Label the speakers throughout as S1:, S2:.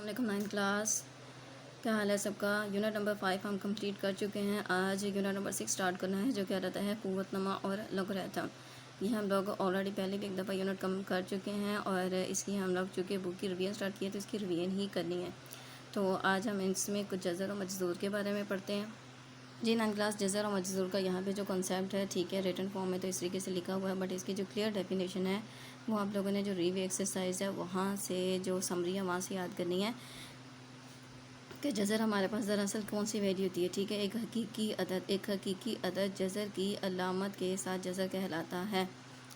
S1: अस्सलाम 9th class. क्या हाल है सबका। यूनिट नंबर 5 हम कंप्लीट कर चुके हैं। आज यूनिट नंबर 6 स्टार्ट करना है, जो क्या रहता है कुव्वतनमा और लोगरिथम। ये हम लोग ऑलरेडी पहले भी एक दफ़ा यूनिट कम कर चुके हैं और इसकी हम लोग चूँकि बुक की रिवीजन स्टार्ट की है तो इसकी रिवीजन ही करनी है। तो आज हम इसमें कुछ जज़र और मजदूर के बारे में पढ़ते हैं। जी 9th क्लास, जज़र और मजदूर का यहाँ पे जो कॉन्सेप्ट है, ठीक है, रिटन फॉर्म में तो इस तरीके से लिखा हुआ है, बट इसकी जो क्लियर डेफिनेशन है वो आप लोगों ने जो रिव्यू एक्सरसाइज है वहाँ से जो समरी है वहाँ से याद करनी है कि जज़र हमारे पास दरअसल कौन सी वैल्यू होती है। ठीक है, एक हकीकी अदद जज़र की अलामत के साथ जज़र कहलाता है।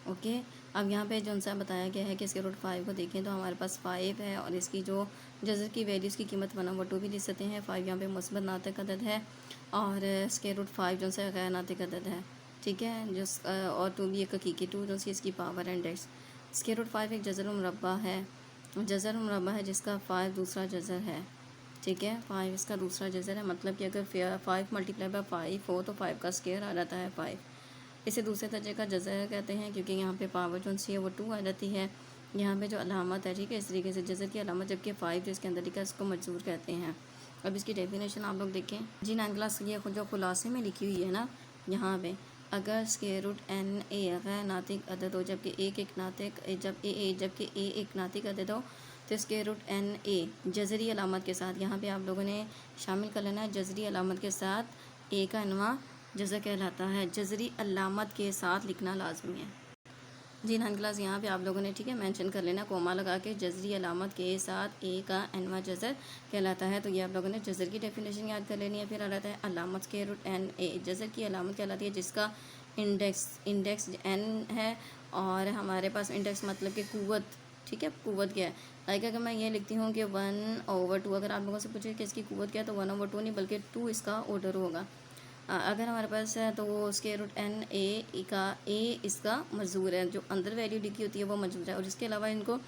S1: ओके, अब यहाँ पे जो सा बताया गया है कि इसके रूट 5 को देखें तो हमारे पास 5 है और इसकी जो जज़र की वैल्यू इसकी कीमत 1/2 भी लिख सकते हैं। 5 यहाँ पे मुस्बत नातिक अदद है और इसके रूट 5 जो सा गैर नातिक अदद है। ठीक है, जो और 2 भी एक हकीकी 2 जो सी इसकी पावर इंडेक्स। इसके रूट 5 एक जज़र मुरब्बा है, जज़र मुरब्बा है जिसका 5 दूसरा जज़र है। ठीक है, 5 इसका दूसरा जज़र है, मतलब कि अगर 5 मल्टीप्लाई बाय 5 हो तो 5 का स्क्वायर आ जाता है 5। इसे दूसरे दर्जे का जज़र कहते हैं क्योंकि यहाँ पे पावर जो सी है वो 2 आ जाती है। यहाँ पे जो अलामत है, ठीक है, इस तरीके से जज़र की अलामत, जबकि 5 जो इसके अंदर लिखा है इसको मजजूर कहते हैं। अब इसकी डेफिनेशन आप लोग देखें जी 9th क्लास, ये जो खुलासे में लिखी हुई है ना, यहाँ पे अगर स्क्वायर रूट n a गैर नातिक अदद हो जबकि ए एक नातिक अदद हो तो स्क्वायर रूट n a जज़री अलामत के साथ, यहाँ पे आप लोगों ने शामिल कर लेना है जज़री अलामत के साथ a का अनवा जज़र कहलाता है। जज़री अलामत के साथ लिखना लाजमी है जी 9th क्लास। यहाँ पे आप लोगों ने, ठीक है, मेंशन कर लेना कोमा लगा के जज़री अलामत के साथ ए का अनवा जज़र कहलाता है। तो ये आप लोगों ने जज़र की डेफिनेशन याद कर लेनी है। फिर आ जाता है अलामत के रूट n a, जज़र की अलामत कहलाती है जिसका इंडेक्स n है और हमारे पास इंडेक्स मतलब कि कुव्वत, ठीक है, कुव्वत क्या है। लाइक अगर मैं ये लिखती हूँ कि 1/2, अगर आप लोगों से पूछे कि इसकी कुव्वत क्या है तो 1/2 नहीं बल्कि 2 इसका ऑर्डर होगा। अगर हमारे पास है तो वो उसके रूट n a इसका मजदूर है, जो अंदर वैल्यू लिखी होती है वो मजदूर है। और इसके अलावा इनको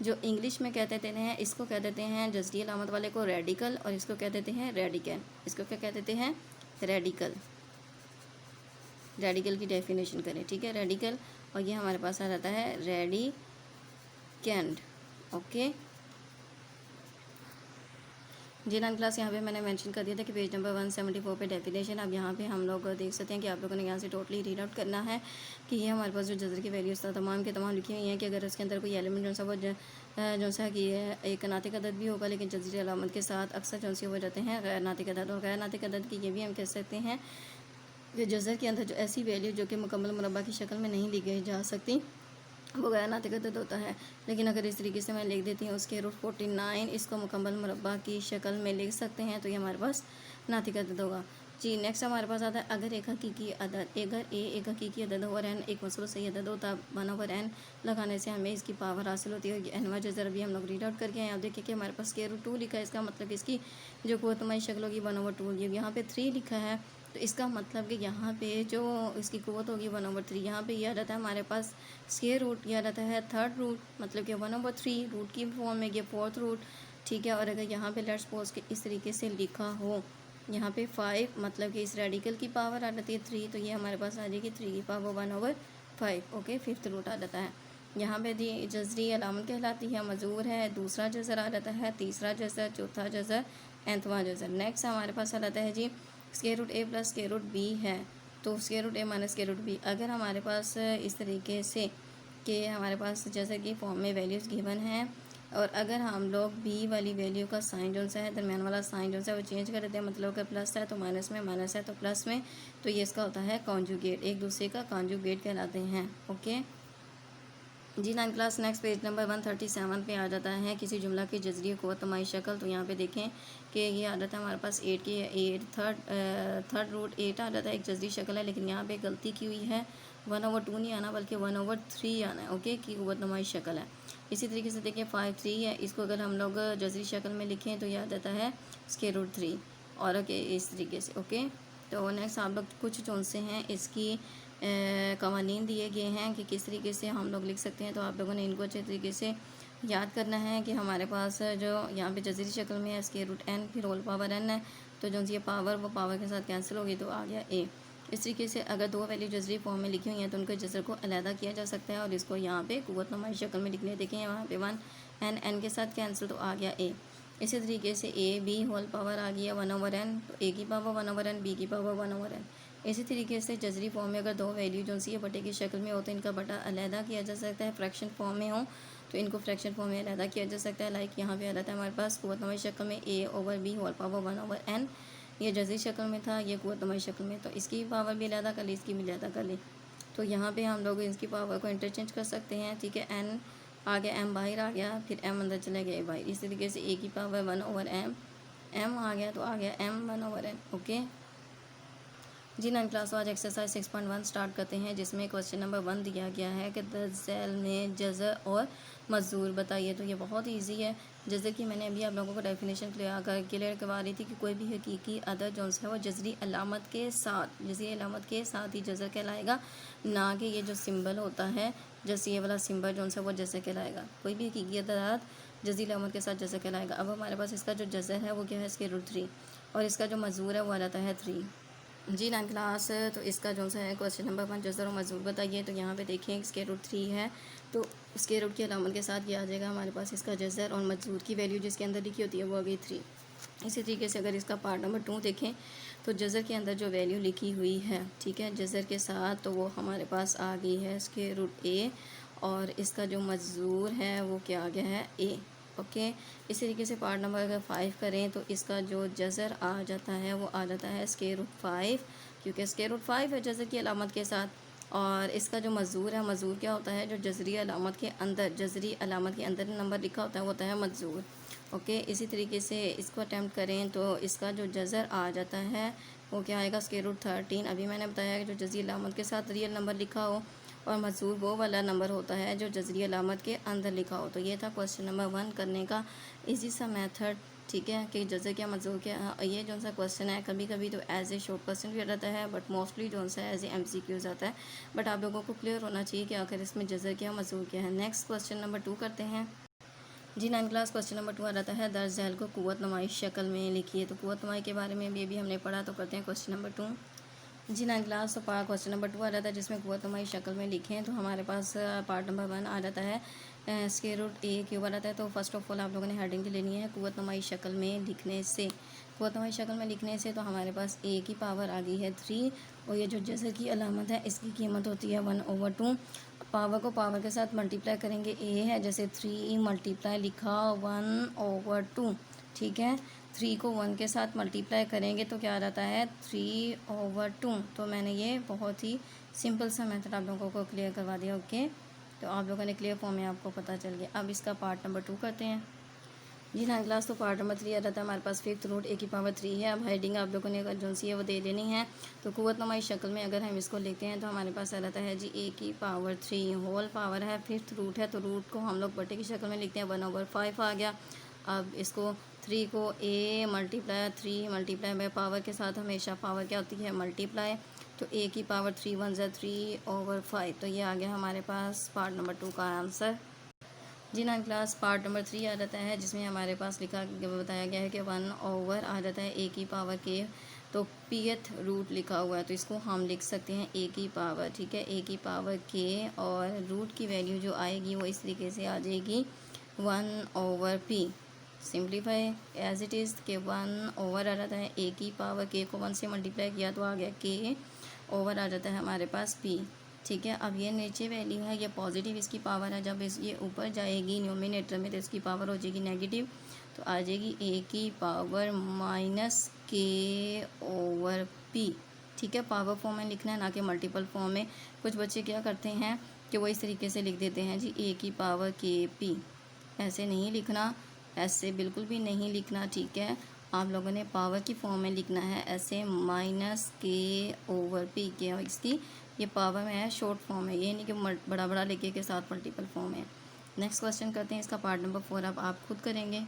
S1: जो इंग्लिश में कह देते हैं, इसको कह देते हैं जज़री अलामत वाले को रेडिकल और इसको कह देते हैं रेडिकल। इसको क्या कह देते हैं, रेडिकल। रेडिकल की डेफिनेशन करें, ठीक है, रेडिकल, और ये हमारे पास आ जाता है रेडिकेंड। ओके जी 9th क्लास, यहाँ पे मैंने मेंशन कर दिया था कि पेज नंबर 174 पे डेफिनेशन। अब यहाँ पे हम लोग देख सकते हैं कि आप लोगों ने यहाँ से टोटली रीड आउट करना है कि ये हमारे पास जो जज़र की वैल्यूज़ था तमाम के तमाम लिखी हुई हैं कि अगर उसके अंदर कोई एलिमेंट जो सा कि एक नातिक अदद भी होगा लेकिन जज़री अलामत के साथ अक्सर जो सी हो जाते हैं गैर नातिक अदद। और गैर नातिक अदद की ये भी हम कह सकते हैं कि जज़र के अंदर जो ऐसी वैल्यू जो कि मुकम्मल मुरब्बा की शक्ल में नहीं लिखी जा सकती वो गैर नातिक अदद होता है। लेकिन अगर इस तरीके से मैं लिख देती हूँ उसके रूट 49, इसको मुकम्मल मुरब्बा की शक्ल में लिख सकते हैं तो ये हमारे पास नातिक अदद होगा जी। नेक्स्ट हमारे पास आता है अगर एक हकीकी अदद, अगर ए एक हकीकी अदद हो और एन एक मसरूफ़ सही अदद होता है 1/n लगाने से हमें इसकी पावर हासिल होती है। एनवा जज़र भी हम लोग रीड आउट करके आए। आप देखिए कि हमारे पास स्क्वायर रूट 2 लिखा है, इसका मतलब इसकी जो कुव्वतनुमाई शक्ल होगी 1/2। ये यहाँ पे 3 लिखा है तो इसका मतलब कि यहाँ पे जो इसकी कुव्वत होगी 1/3। यहाँ पे यह आ जाता है हमारे पास स्क्वायर रूट, यह रहता है थर्ड रूट, मतलब कि 1/3 रूट की फॉर्म में ये फोर्थ रूट, ठीक है। और अगर यहाँ पे लेट्स सपोज कि इस तरीके से लिखा हो, यहाँ पे 5 मतलब कि इस रेडिकल की पावर आ जाती है 3, तो ये हमारे पास आ जाएगी 3 की पावर 1/5। ओके, फिफ्थ रूट आ जाता है। यहाँ पे दी जज़री अलामत कहलाती है, मजूर है, दूसरा जज़र आ जाता है, तीसरा जज़र, चौथा जज़र, nthवां जज़र। नेक्स्ट हमारे पास आ जाता है जी square root a plus square root b है, तो square root a minus square root b। अगर हमारे पास इस तरीके से कि हमारे पास जैसे कि फॉर्म में वैल्यूज़ गिवन हैं और अगर हम लोग b वाली वैल्यू का साइन जो सा है, दरमियान वाला साइन जो सा है वो चेंज कर देते हैं, मतलब अगर प्लस है तो माइनस में, माइनस है तो प्लस में, तो ये इसका होता है कॉन्जुगेट, एक दूसरे का कॉन्जुगेट कहलाते हैं। ओके जी 9th class. Next page number 137 पे आ जाता है किसी जुमला की जज़री कुव्वतनुमाई शक्ल। तो यहाँ पे देखें कि ये आ जाता है हमारे पास 8 की 8 थर्ड रूट 8 आ जाता है, एक जज़री शक्ल है, लेकिन यहाँ पे गलती की हुई है, 1/2 नहीं आना बल्कि 1/3 आना है। ओके, की कुव्वतनुमाई शक्ल है। इसी तरीके से देखिए 5 3 है, इसको अगर हम लोग जज़री शक्ल में लिखें तो यह आ जाता है स्क्वायर रूट 3 और ओके इस तरीके से। ओके, तो नेक्स्ट आप लोग कुछ जो से हैं इसकी कवानीन दिए गए हैं कि किस तरीके से हम लोग लिख सकते हैं, तो आप लोगों ने इनको अच्छे तरीके से याद करना है कि हमारे पास जो यहाँ पे जज़री शक्ल में है स्क्वायर रूट n, फिर होल पावर n है, तो जो ये पावर वो पावर के साथ कैंसिल होगी तो आ गया a। इस तरीके से अगर दो वैल्यू जज़री फॉर्म में लिखी हुई हैं तो उनके जज़र को अलहदा किया जा सकता है और इसको यहाँ पे कुव्वतनुमाई शक्ल में लिखने देखें, वहाँ पे 1 n के साथ कैंसिल तो आ गया a। इसी तरीके से ए बी होल पावर आ गया 1/n, तो ए की पावर 1/n, बी की पावर 1/n। इसी तरीके से जजरी फॉर्म में अगर दो वैल्यू जो सी बटे की शक्ल में हो तो इनका बटा अलहदा किया जा सकता है। फ्रैक्शन फॉर्म में हो तो इनको फ्रैक्शन फॉर्म में अलहदा किया जा सकता है। लाइक यहाँ पे आ रहा था हमारे पास कुव्वत नमाई शक्ल में a/b होल पावर 1/n, ये जजरी शक्ल में था, ये कुव्वत नमाई शक्ल में, तो इसकी पावर भी अलहदा कर ली, इसकी भी अलहदा कर ली। तो यहाँ पे हम लोग इसकी पावर को इंटरचेंज कर सकते हैं, ठीक है। n आ गया, m बाहर आ गया, फिर m अंदर चला गया a बाहर। इस तरीके से a की पावर 1/m, m आ गया तो आ गया m 1/n। ओके जी, 9 क्लास आज एक्सरसाइज 6.1 स्टार्ट करते हैं, जिसमें क्वेश्चन नंबर 1 दिया गया है कि दरअसल में जज़र और मजदूर बताइए। तो ये बहुत इजी है। जज़र की मैंने अभी आप लोगों को डेफिनेशन क्लियर करवा रही थी कि कोई भी हकीकी अदद जो है वो जज़री अलामत के साथ, जज़री अलामत के साथ ही जज़र कहलाएगा, ना कि ये जो सिंबल होता है जैसे ये वाला सिंबल जो है वो जज़र कहलाएगा। कोई भी हकीकी अदद जज़री अलामत के साथ जज़र कहलाएगा। अब हमारे पास इसका जो जज़र है वो क्या है, इसके √3, और इसका जो मजदूर है वो आ जाता है 3। जी 9 क्लास, तो इसका जो सा है क्वेश्चन नंबर 1 जज़र और मजदूर बताइए। तो यहाँ पे देखिए इसके √3 है, तो इसके रूट की अलामत के साथ ये आ जाएगा हमारे पास इसका जज़र, और मजदूर की वैल्यू जिसके अंदर लिखी होती है वो आ गई 3। इसी तरीके से अगर इसका पार्ट नंबर 2 देखें तो जज़र के अंदर जो वैल्यू लिखी हुई है, ठीक है, जज़र के साथ, तो वो हमारे पास आ गई है इसके √a, और इसका जो मजदूर है वो क्या आ गया है a। ओके इस तरीके से पार्ट नंबर अगर 5 करें तो इसका जो जज़र आ जाता है वो आ जाता है √5, क्योंकि √5 है जज़र की अलामत के साथ। और इसका जो मजदूर है, मजदूर क्या होता है, जो जज़री अलामत के अंदर, जज़री अलामत के अंदर नंबर लिखा होता है वो होता है मजदूर। ओके इसी तरीके से इसको अटैम्प्ट करें तो इसका जो जज़र आ जाता है वो क्या आएगा, √13। अभी मैंने बताया कि जो जज़री अलामत के साथ रियल नंबर लिखा हो, और मजदूर वो वाला नंबर होता है जो जज़री अलामत के अंदर लिखा हो। तो ये था क्वेश्चन नंबर 1 करने का इजी सा मेथड, ठीक है, कि जज़र क्या मजदूर क्या। ये जो सा क्वेश्चन है कभी कभी तो एज ए शॉर्ट क्वेश्चन भी रहता है, बट मोस्टली जो सा एज ए MCQs आता है। बट आप लोगों को क्लियर होना चाहिए कि आखिर इसमें जज़र क्या मजदूर क्या है। नेक्स्ट क्वेश्चन नंबर 2 करते हैं। जी 9 क्लास क्वेश्चन नंबर 2 आ रहता है, दर्ज झैल को कुव्वत नुमाई शक्ल में लिखिए। तो कुव्वत नुमाई के बारे में भी हमने पढ़ा, तो करते हैं क्वेश्चन नंबर 2। जी 9 क्लास, तो क्वेश्चन नंबर 2 आ जाता है जिसमें कुव्वत नुमाई शक्ल में लिखें। तो हमारे पास पार्ट नंबर 1 आ जाता है √a³ आ जाता है। तो फर्स्ट ऑफ ऑल आप लोगों ने हेडिंग लेनी है कुव्वत नुमाई शक्ल में लिखने से। कुव्वत नुमाई शक्ल में लिखने से तो हमारे पास a की पावर आ गई है 3, और ये जो जज़र की अलामत है इसकी कीमत होती है 1/2। पावर को पावर के साथ मल्टीप्लाई करेंगे, a है जैसे 3 मल्टीप्लाई लिखा 1/2, ठीक है। 3 को 1 के साथ मल्टीप्लाई करेंगे तो क्या आ जाता है 3/2। तो मैंने ये बहुत ही सिंपल सा मेथड आप लोगों को क्लियर करवा दिया। ओके तो आप लोगों ने क्लियर फॉर्म में आपको पता चल गया। अब इसका पार्ट नंबर 2 करते हैं। जी 9 क्लास, तो पार्ट नंबर 3 आ जाता है हमारे पास 5th रूट a की पावर 3 है। अब हेडिंग आप लोगों ने अगर जो सी है वो दे देनी है। तो कुव्वत नुमाई शक्ल में अगर हम इसको लेते हैं तो हमारे पास आ जाता है जी a की पावर 3 होल पावर है, 5th रूट है, तो रूट को हम लोग बटे की शक्ल में लिखते हैं, 1/5 आ गया। अब इसको 3 को a multiply 3 multiply by power के साथ हमेशा पावर क्या होती है मल्टीप्लाई, तो a की पावर 3 1 ज़ा 3/5। तो ये आ गया हमारे पास पार्ट नंबर 2 का आंसर। जी 9 क्लास, पार्ट नंबर 3 आ जाता है जिसमें हमारे पास बताया गया है कि 1 आ जाता है a की पावर k, तो pth रूट लिखा हुआ है तो इसको हम लिख सकते हैं a की पावर, ठीक है, a की पावर k, और रूट की वैल्यू जो आएगी वो इस तरीके से आ जाएगी 1/p। Simplify as it is के 1 आ जाता है a की पावर k को 1 से मल्टीप्लाई किया तो आ गया k ओवर आ जाता है हमारे पास p, ठीक है। अब ये नीचे वैल्यू है, ये पॉजिटिव इसकी पावर है, जब ये ऊपर जाएगी न्यूमिनेटर में तो इसकी पावर हो जाएगी नेगेटिव, तो आ जाएगी a की पावर -k/p, ठीक है। पावर फॉर्म में लिखना है ना कि मल्टीपल फॉर्म में। कुछ बच्चे क्या करते हैं कि वो इस तरीके से लिख देते हैं जी a की पावर kp, ऐसे नहीं लिखना, ऐसे बिल्कुल भी नहीं लिखना, ठीक है। आप लोगों ने पावर की फॉर्म में लिखना है ऐसे -k/p के, और इसकी ये पावर में है शॉर्ट फॉर्म है, ये नहीं कि बड़ा बड़ा लिखे के साथ मल्टीपल फॉर्म है। नेक्स्ट क्वेश्चन करते हैं, इसका पार्ट नंबर 4 अब आप खुद करेंगे।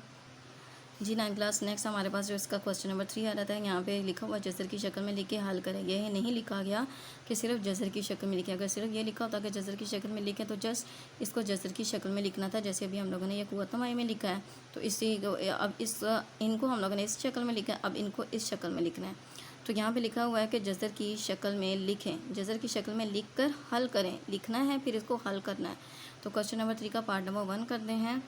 S1: जी 9 क्लास, नेक्स्ट हमारे पास जो इसका क्वेश्चन नंबर 3 आ जाता है, यहाँ पे लिखा हुआ जज़र की शक्ल में लिख के हल करेंगे। ये नहीं लिखा गया कि सिर्फ जज़र की शक्ल में लिखे, अगर सिर्फ ये लिखा होता कि जज़र की शक्ल में लिखे तो जस्ट इसको जज़र की शक्ल में लिखना था, जैसे अभी हम लोगों ने ये कुव्वत नुमाई में लिखा है। तो इसी अब इनको हम लोगों ने इस शक्ल में लिखा है, अब इनको इस शक्ल में लिखना है। तो यहाँ पे लिखा हुआ है कि जज़र की शक्ल में लिखें, जज़र की शक्ल में लिख कर हल करें, लिखना है फिर इसको हल करना है। तो क्वेश्चन नंबर 3 का पार्ट नंबर 1 करते हैं।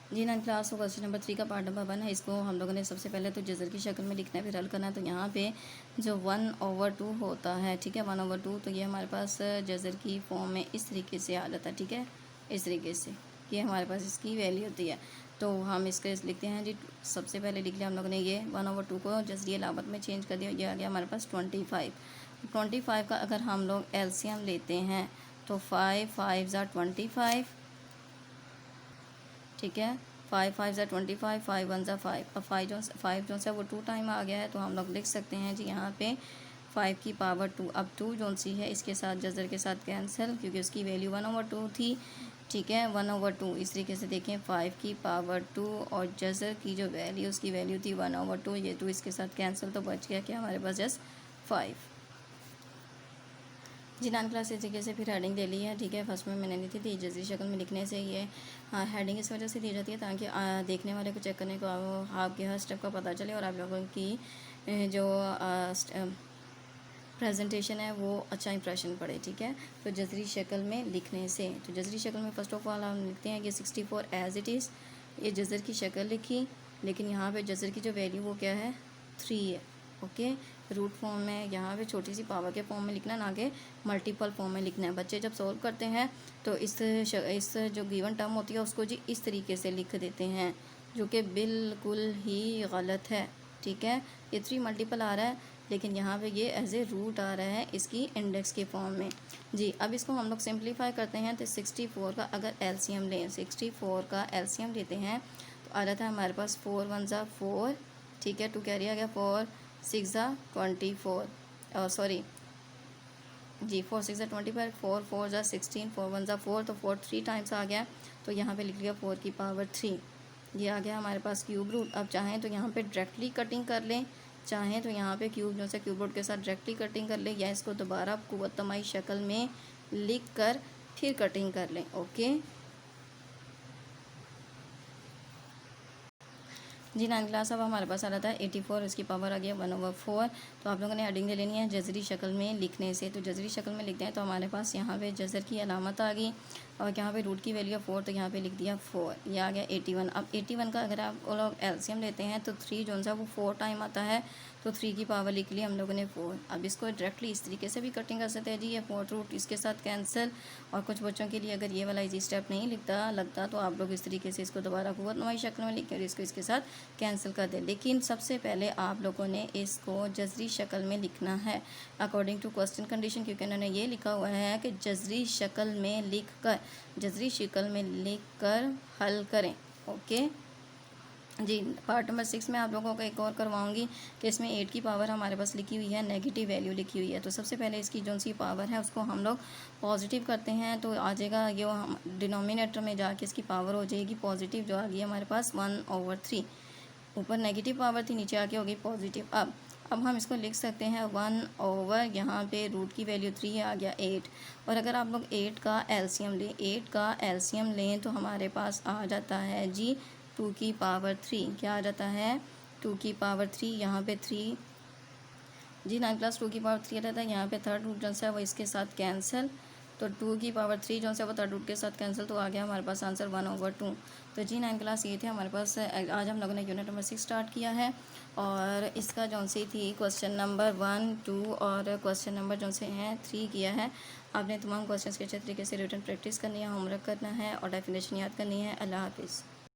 S1: जी नाइन क्लास को क्वेश्चन नंबर 3 का पार्ट नंबर 1 है। इसको हम लोगों ने सबसे पहले तो जज़र की शक्ल में लिखना है, फिर हल करना है। तो यहाँ पे जो 1/2 होता है, ठीक है, 1/2, तो ये हमारे पास जज़र की फॉर्म में इस तरीके से आ जाता है, ठीक है, इस तरीके से ये हमारे पास इसकी वैल्यू होती है। तो हम इसके लिखते हैं जी, सबसे पहले लिख लिया हम लोगों ने ये 1/2 को जज़री अलामत में चेंज कर दिया, ये आ गया हमारे पास 25 का अगर हम लोग एलसीएम लेते हैं तो 5 5 ज़ा 25, ठीक है, 5 5 ज़ा 25, 5 1 ज़ा 5। अब 5 जो सा वो 2 टाइम आ गया है, तो हम लोग लिख सकते हैं जी यहाँ पे 5 की पावर 2। अब 2 जो सी है इसके साथ जज़र के साथ कैंसिल, क्योंकि उसकी वैल्यू 1/2 थी, ठीक है, 1/2। इस तरीके से देखें 5 की पावर 2 और जज़र की जो वैल्यू उसकी वैल्यू थी 1/2, ये 2 इसके साथ कैंसिल, तो बच गया क्या हमारे पास जस्ट 5। जी नाइन क्लास इस तरीके से फिर हेडिंग दे ली है, ठीक है। फर्स्ट में मैंने ली थी जज़री शक्ल में लिखने से ये हेडिंग इस वजह से दी जाती है ताकि देखने वाले को चेक करने को आपके हर स्टेप का पता चले और आप लोगों की जो प्रेजेंटेशन है वो अच्छा इंप्रेशन पड़े, ठीक है। तो जज़री शक्ल में लिखने से, तो जज़री शक्ल में फ़र्स्ट ऑफ ऑल हम लिखते हैं कि 64 एज़ इट इज़, ये जज़र की शक्ल लिखी, लेकिन यहाँ पे जज़र की जो वैल्यू वो क्या है 3 है, ओके। रूट फॉर्म में यहाँ पे छोटी सी पावर के फॉर्म में लिखना है, ना कि मल्टीपल फॉर्म में लिखना है। बच्चे जब सॉल्व करते हैं तो इस जो गिवन टर्म होती है उसको जी इस तरीके से लिख देते हैं, जो कि बिल्कुल ही गलत है, ठीक है। ये 3 मल्टीपल आ रहा है, लेकिन यहाँ पे ये एज ए रूट आ रहा है इसकी इंडेक्स के फॉर्म में जी। अब इसको हम लोग सिंप्लीफाई करते हैं तो 64 का अगर एलसीएम लें, 64 का एलसीएम लेते हैं तो आ जाता है हमारे पास 4 1 ज़ा 4, ठीक है, 2 कैरी आ गया, 4 6 ज़ा 24, सॉरी जी 4 6 ज़ा 25, 4 4 ज़ा 16, 4 1 ज़ा 4, तो 4 3 टाइम्स आ गया, तो यहाँ पे लिख लिया 4 की पावर 3, ये आ गया हमारे पास क्यूब रूट। अब चाहें तो यहाँ पे डायरेक्टली कटिंग कर लें, चाहें तो यहाँ पे क्यूब जो से क्यूब रूट के साथ डायरेक्टली कटिंग कर लें, या इसको दोबारा कुव्वतमाई शक्ल में लिख कर फिर कटिंग कर लें, ओके। जी नाइन क्लास अब हमारे पास आ रहा था 84, इसकी पावर आ गया 1/4। तो आप लोगों ने हेडिंग ले लेनी है जज़री शक्ल में लिखने से। तो जज़री शक्ल में लिखते हैं तो हमारे पास यहाँ पे जज़र की अलामत आ गई और यहाँ पे रूट की वैल्यू 4, तो यहाँ पे लिख दिया 4, ये आ गया 81। अब 81 का अगर आप लोग एलसीएम लेते हैं तो 3 जो सा वो 4 टाइम आता है, तो 3 की पावर लिख ली हम लोगों ने 4। अब इसको डायरेक्टली इस तरीके से भी कटिंग कर सकते हैं जी, ये 4 रूट इसके साथ कैंसिल। और कुछ बच्चों के लिए अगर ये वाला इजी स्टेप नहीं लगता तो आप लोग इस तरीके से इसको दोबारा कुव्वतनुमाई शक्ल में लिख कर इसको इसके साथ कैंसिल कर दें। लेकिन सबसे पहले आप लोगों ने इसको जज़री शक्ल में लिखना है अकॉर्डिंग टू क्वेश्चन कंडीशन, क्योंकि उन्होंने ये लिखा हुआ है कि जज़री शक्ल में लिख कर हल करें, ओके जी। पार्ट नंबर 6 में आप लोगों को एक और करवाऊंगी कि इसमें 8 की पावर हमारे पास लिखी हुई है, नेगेटिव वैल्यू लिखी हुई है। तो सबसे पहले इसकी जो सी पावर है उसको हम लोग पॉजिटिव करते हैं, तो आ जाएगा ये हम डिनोमिनेटर में जाके इसकी पावर हो जाएगी पॉजिटिव, जो आ गई हमारे पास 1/3। ऊपर नेगेटिव पावर थी, नीचे आके होगी पॉजिटिव। अब हम इसको लिख सकते हैं 1/, यहाँ पे रूट की वैल्यू 3 आ गया 8। और अगर आप लोग 8 का एलसीएम लें तो हमारे पास आ जाता है जी 2 की पावर 3। क्या आ जाता है 2 की पावर 3, यहाँ पे 3 जी नाइन क्लास 2 की पावर 3 रहता है, यहाँ पे थर्ड रूट जो है वो इसके साथ कैंसिल, तो 2 की पावर 3 जो है वो थर्ड रूट के साथ कैंसिल, तो आ गया हमारे पास आंसर 1/2। तो जी नाइन क्लास ये थे हमारे पास। आज हम लोगों ने यूनिट नंबर 6 स्टार्ट किया है और इसका जो सी थी क्वेश्चन नंबर 1 2 और क्वेश्चन नंबर जो से हैं 3 किया है। आपने तमाम क्वेश्चन के अच्छे तरीके से रिटन प्रैक्टिस करनी है, होमवर्क करना है और डेफिनेशन याद करनी है। अल्लाह हाफिज़।